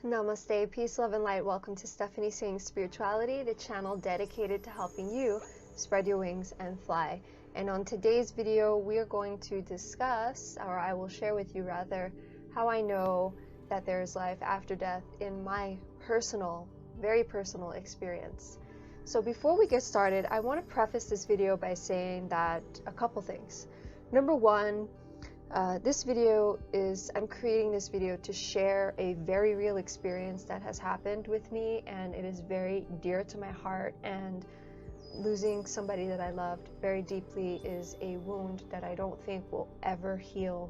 Namaste, peace, love, and light. Welcome to Stephanie Singh's Spirituality, the channel dedicated to helping you spread your wings and fly. And on today's video, we are going to discuss, or I will share with you rather, how I know that there is life after death in my personal, very personal experience. So before we get started, I want to preface this video by saying that a couple things. Number one, I'm creating this video to share a very real experience that has happened with me, and it is very dear to my heart, and losing somebody that I loved very deeply is a wound that I don't think will ever heal.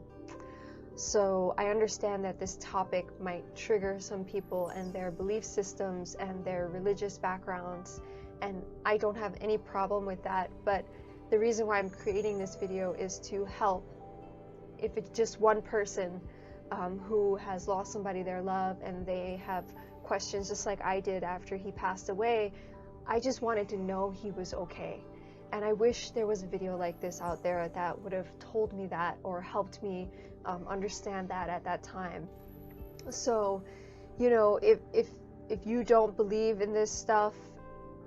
So I understand that this topic might trigger some people and their belief systems and their religious backgrounds, and I don't have any problem with that, but the reason why I'm creating this video is to help. If it's just one person who has lost somebody they love and they have questions just like I did after he passed away, I just wanted to know he was okay. And I wish there was a video like this out there that would have told me that or helped me understand that at that time. So, you know, if you don't believe in this stuff,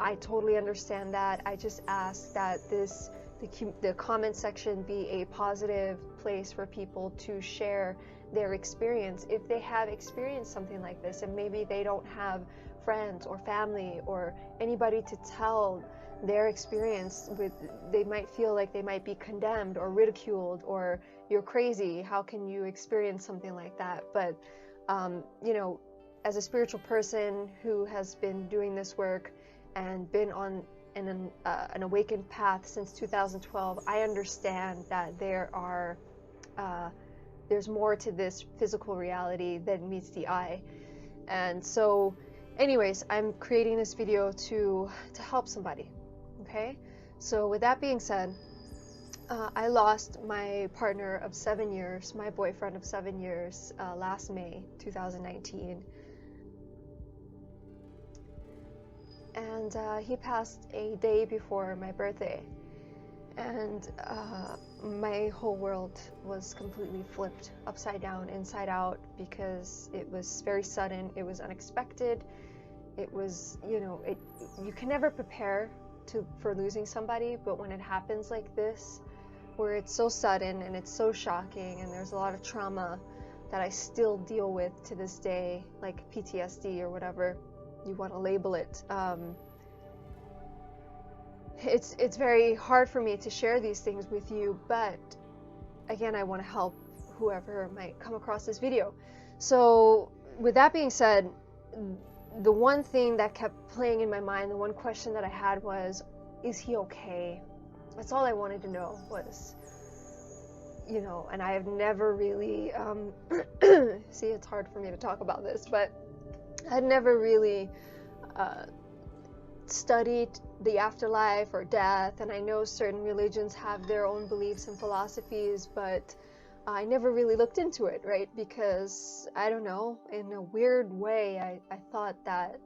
I totally understand that. I just ask that the comment section be a positive place for people to share their experience if they have experienced something like this, and maybe they don't have friends or family or anybody to tell their experience with. They might feel like they might be condemned or ridiculed, or you're crazy, how can you experience something like that? But you know, as a spiritual person who has been doing this work and been on an awakened path since 2012, I understand that there's more to this physical reality than meets the eye. And so anyways, I'm creating this video to help somebody. Okay, so with that being said, I lost my partner of 7 years, my boyfriend of 7 years, last May 2019. And he passed a day before my birthday, and my whole world was completely flipped upside down, inside out, because it was very sudden, it was unexpected, it was, you know, you can never prepare for losing somebody, but when it happens like this, where it's so sudden and it's so shocking, and there's a lot of trauma that I still deal with to this day, like PTSD or whatever you want to label it. It's very hard for me to share these things with you, but again, I want to help whoever might come across this video. So with that being said, the one thing that kept playing in my mind, the one question that I had was, is he okay? That's all I wanted to know was, you know, and I have never really see, it's hard for me to talk about this, but I had never really studied the afterlife or death, and I know certain religions have their own beliefs and philosophies, but I never really looked into it, right? Because, I don't know, in a weird way, I thought that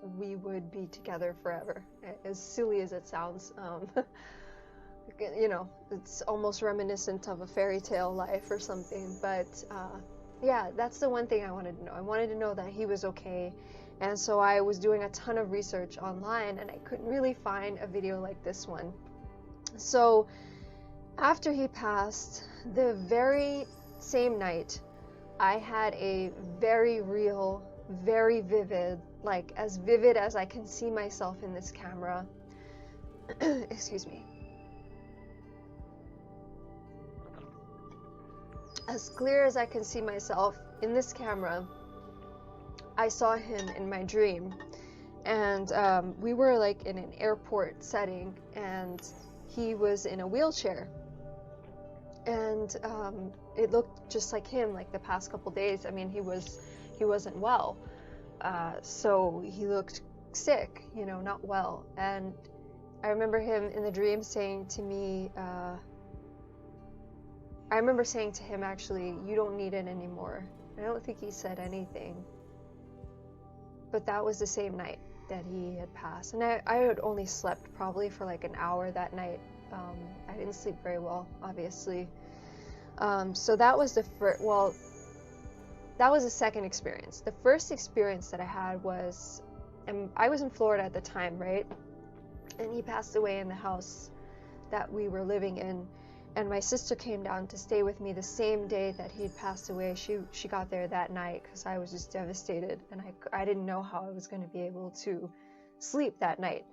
we would be together forever, as silly as it sounds. You know, it's almost reminiscent of a fairy tale life or something, but yeah, that's the one thing I wanted to know. I wanted to know that he was okay. And so I was doing a ton of research online, and I couldn't really find a video like this one. So after he passed, the very same night, I had a very real, very vivid, like as vivid as I can see myself in this camera. Excuse me. As clear as I can see myself in this camera, I saw him in my dream, and we were like in an airport setting, and he was in a wheelchair, and it looked just like him, like the past couple days. I mean, he wasn't well, so he looked sick, you know, not well. And I remember him in the dream saying to me, I remember saying to him, actually, you don't need it anymore. I don't think he said anything. But that was the same night that he had passed. And I had only slept probably for like an hour that night. I didn't sleep very well, obviously. So that was the first, well, that was the second experience. The first experience that I had was, and I was in Florida at the time, right? And he passed away in the house that we were living in. And my sister came down to stay with me the same day that he'd passed away. She got there that night because I was just devastated, and I didn't know how I was going to be able to sleep that night,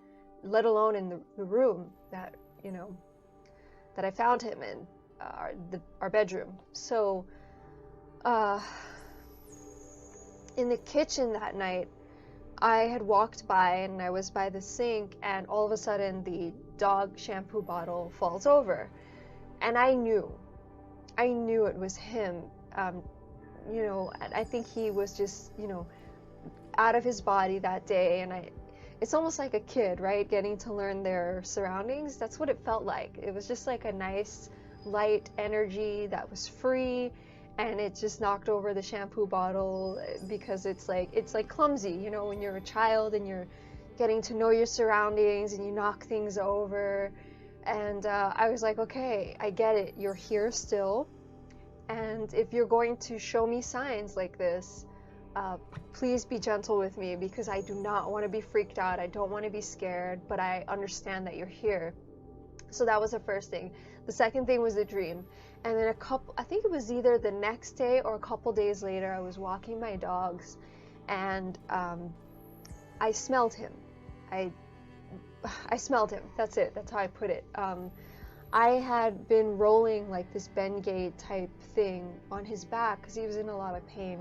let alone in the room that, you know, that I found him in, our bedroom. So in the kitchen that night, I had walked by and I was by the sink, and all of a sudden the dog shampoo bottle falls over. And I knew it was him. You know, I think he was just, you know, out of his body that day. And it's almost like a kid, right? Getting to learn their surroundings. That's what it felt like. It was just like a nice, light energy that was free. And it just knocked over the shampoo bottle because it's like clumsy, you know, when you're a child and you're getting to know your surroundings and you knock things over. And I was like, okay, I get it. You're here still. And if you're going to show me signs like this, please be gentle with me, because I do not want to be freaked out. I don't want to be scared, but I understand that you're here. So that was the first thing. The second thing was the dream. And then I think it was either the next day or a couple days later, I was walking my dogs and I smelled him. I smelled him. That's it. That's how I put it. I had been rolling like this Bengay type thing on his back because he was in a lot of pain,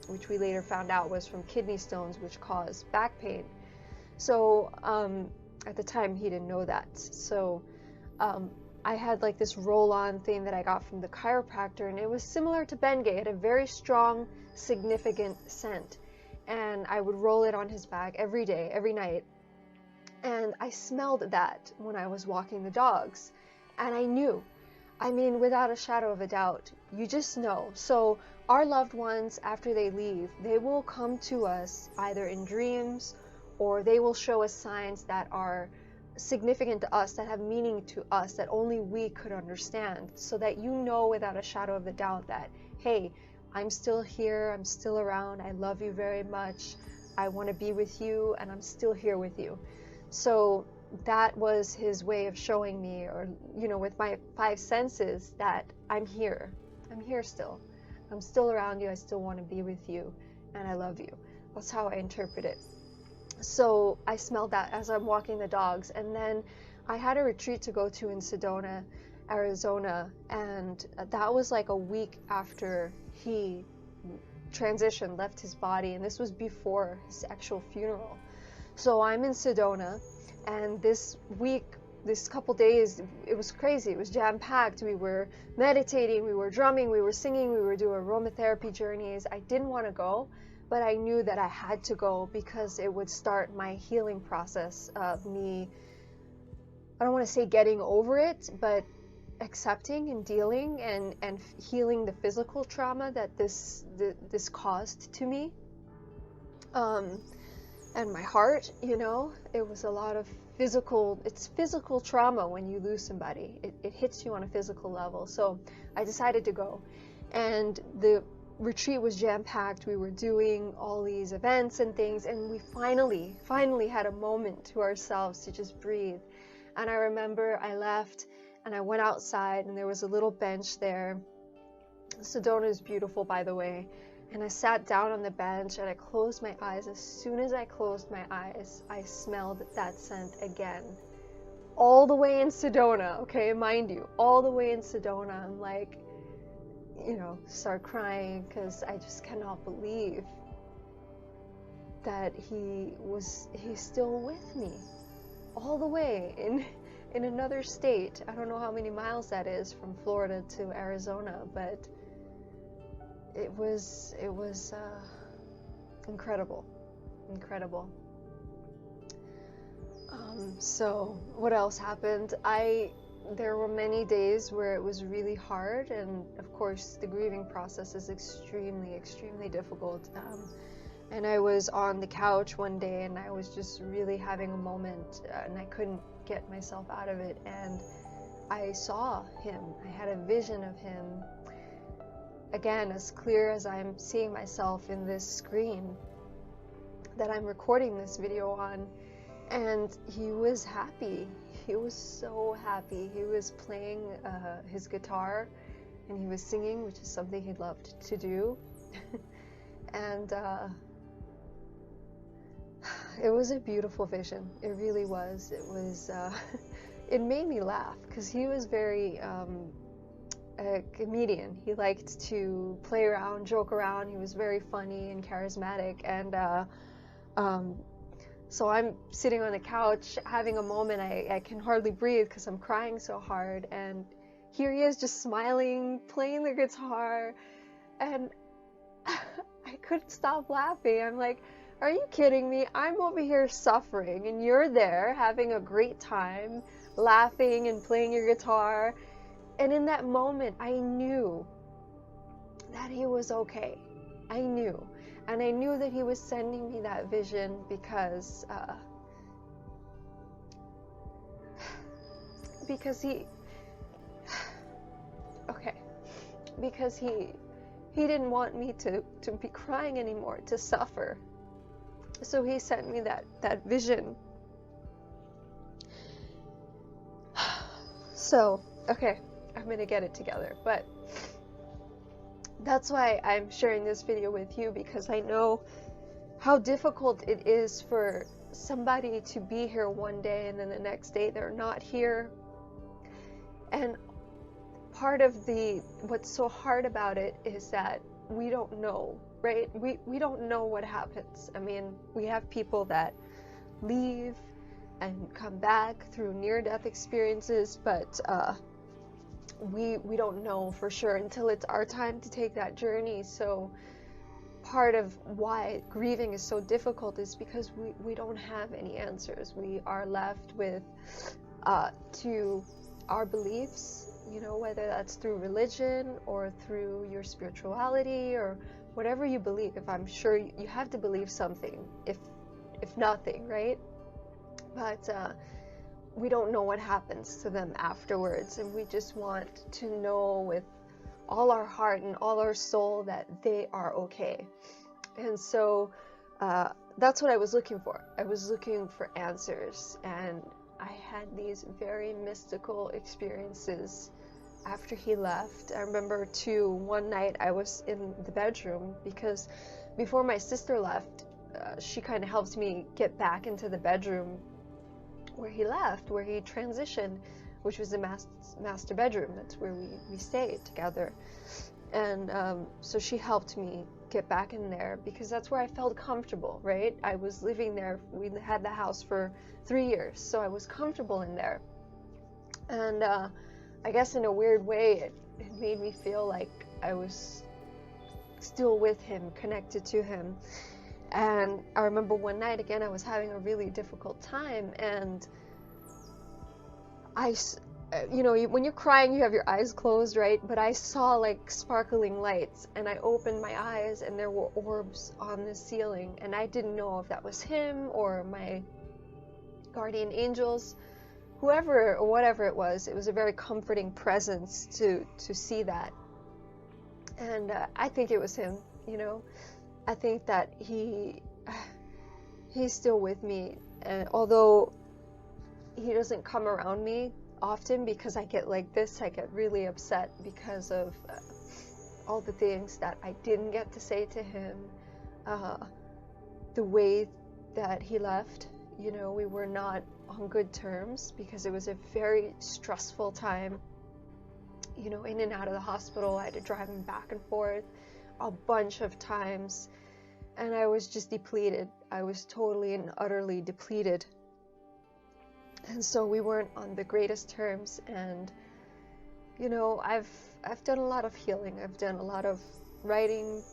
which we later found out was from kidney stones, which caused back pain. So at the time, he didn't know that. So I had like this roll-on thing that I got from the chiropractor, and it was similar to Bengay. It had a very strong, significant scent. And I would roll it on his back every day, every night. And I smelled that when I was walking the dogs. And I knew. I mean, without a shadow of a doubt, you just know. So our loved ones, after they leave, they will come to us either in dreams, or they will show us signs that are significant to us, that have meaning to us, that only we could understand, so that you know without a shadow of a doubt that, hey, I'm still here, I'm still around, I love you very much, I want to be with you, and I'm still here with you. So that was his way of showing me, or, you know, with my five senses, that I'm here still, I'm still around you, I still want to be with you, and I love you. That's how I interpret it. So I smelled that as I'm walking the dogs. And then I had a retreat to go to in Sedona, Arizona, and that was like a week after he transitioned, left his body, and this was before his actual funeral. So I'm in Sedona, and this week, this couple days, it was crazy. It was jam-packed. We were meditating, we were drumming, we were singing, we were doing aromatherapy journeys. I didn't want to go, but I knew that I had to go because it would start my healing process of me, I don't want to say getting over it, but accepting and dealing and healing the physical trauma that this caused to me. And my heart, you know, it was a lot of it's physical trauma when you lose somebody. It hits you on a physical level. So I decided to go. And the retreat was jam-packed. We were doing all these events and things, and we finally had a moment to ourselves to just breathe. And I remember I left and I went outside, and there was a little bench there. Sedona is beautiful, by the way. And I sat down on the bench and I closed my eyes. As soon as I closed my eyes, I smelled that scent again. All the way in Sedona, okay, mind you, all the way in Sedona. I'm like, you know, start crying because I just cannot believe that he's still with me all the way in another state. I don't know how many miles that is from Florida to Arizona, but it was incredible. So what else happened? There were many days where it was really hard, and of course the grieving process is extremely difficult. And I was on the couch one day and I was just really having a moment, and I couldn't get myself out of it, and I saw him. I had a vision of him, again, as clear as I'm seeing myself in this screen that I'm recording this video on. And he was happy. He was so happy. He was playing his guitar, and he was singing, which is something he loved to do. And it was a beautiful vision. It really was. It was. It made me laugh because he was very a comedian. He liked to play around, joke around. He was very funny and charismatic. And so I'm sitting on the couch having a moment. I can hardly breathe because I'm crying so hard. And here he is just smiling, playing the guitar. And I couldn't stop laughing. I'm like, are you kidding me? I'm over here suffering and you're there having a great time, laughing and playing your guitar. And in that moment, I knew that he was okay. I knew. And I knew that he was sending me that vision because he didn't want me to be crying anymore, to suffer. So he sent me that vision. So, okay, I'm gonna get it together. But that's why I'm sharing this video with you, because I know how difficult it is for somebody to be here one day and then the next day they're not here. And part of what's so hard about it is that we don't know, right? We don't know what happens. I mean, we have people that leave and come back through near-death experiences, but we don't know for sure until it's our time to take that journey. So part of why grieving is so difficult is because we don't have any answers. We are left with to our beliefs, you know, whether that's through religion or through your spirituality or whatever you believe. If I'm sure you have to believe something, if nothing, right? But we don't know what happens to them afterwards, and we just want to know with all our heart and all our soul that they are okay. And so that's what I was looking for. I was looking for answers, and I had these very mystical experiences after he left. I remember too, one night I was in the bedroom because before my sister left, she kind of helped me get back into the bedroom where he left, where he transitioned, which was the master bedroom. That's where we stayed together. And so she helped me get back in there because that's where I felt comfortable, right? I was living there. We had the house for 3 years, so I was comfortable in there. And I guess in a weird way, it made me feel like I was still with him, connected to him. And I remember one night, again, I was having a really difficult time, and you know, when you're crying, you have your eyes closed, right? But I saw like sparkling lights, and I opened my eyes, and there were orbs on the ceiling, and I didn't know if that was him or my guardian angels, whoever or whatever it was. It was a very comforting presence to see that, and I think it was him, you know. I think that he's still with me, and although he doesn't come around me often because I get like this, I get really upset because of all the things that I didn't get to say to him, the way that he left. You know, we were not on good terms because it was a very stressful time, you know, in and out of the hospital. I had to drive him back and forth a bunch of times, and I was just depleted. I was totally and utterly depleted, and so we weren't on the greatest terms. And you know, I've done a lot of healing. I've done a lot of writing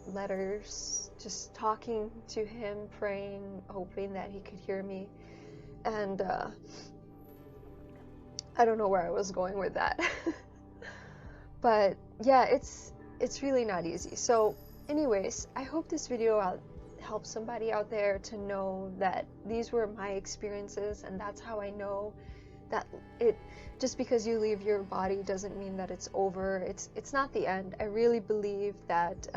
letters, just talking to him, praying, hoping that he could hear me. And I don't know where I was going with that. But yeah, it's really not easy. So anyways, I hope this video helps somebody out there to know that these were my experiences, and that's how I know that it just because you leave your body doesn't mean that it's over. It's not the end. I really believe that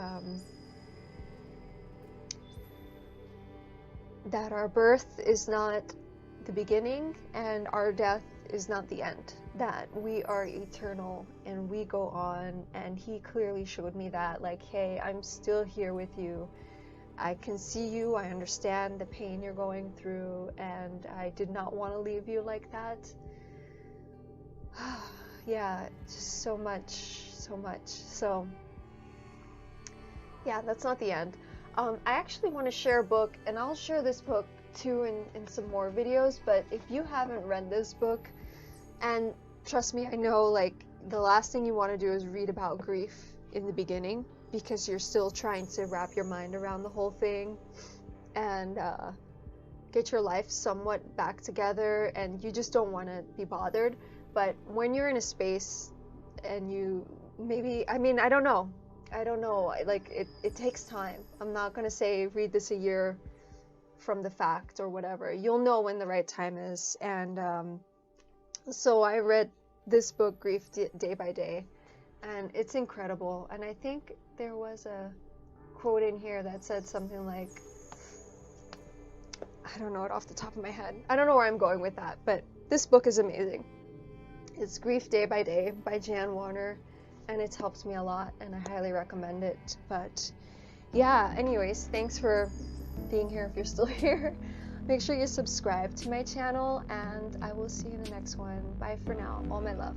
that our birth is not the beginning and our death is not the end, that we are eternal and we go on. And he clearly showed me that, like, hey, I'm still here with you. I can see you, I understand the pain you're going through, and I did not want to leave you like that. Yeah, just so much. So yeah, that's not the end. I actually want to share a book, and I'll share this book too in some more videos, but if you haven't read this book, and trust me, I know, like, the last thing you want to do is read about grief in the beginning, because you're still trying to wrap your mind around the whole thing and get your life somewhat back together, and you just don't want to be bothered. But when you're in a space and you maybe, I mean, I don't know, like, it takes time. I'm not going to say read this a year from the fact or whatever. You'll know when the right time is. And so I read this book, Grief Day by Day, and it's incredible. And I think there was a quote in here that said something like, I don't know it off the top of my head. I don't know where I'm going with that, but this book is amazing. It's Grief Day by Day by Jan Warner, and it's helped me a lot, and I highly recommend it. But yeah, anyways, thanks for being here if you're still here. Make sure you subscribe to my channel, and I will see you in the next one. Bye for now. All my love.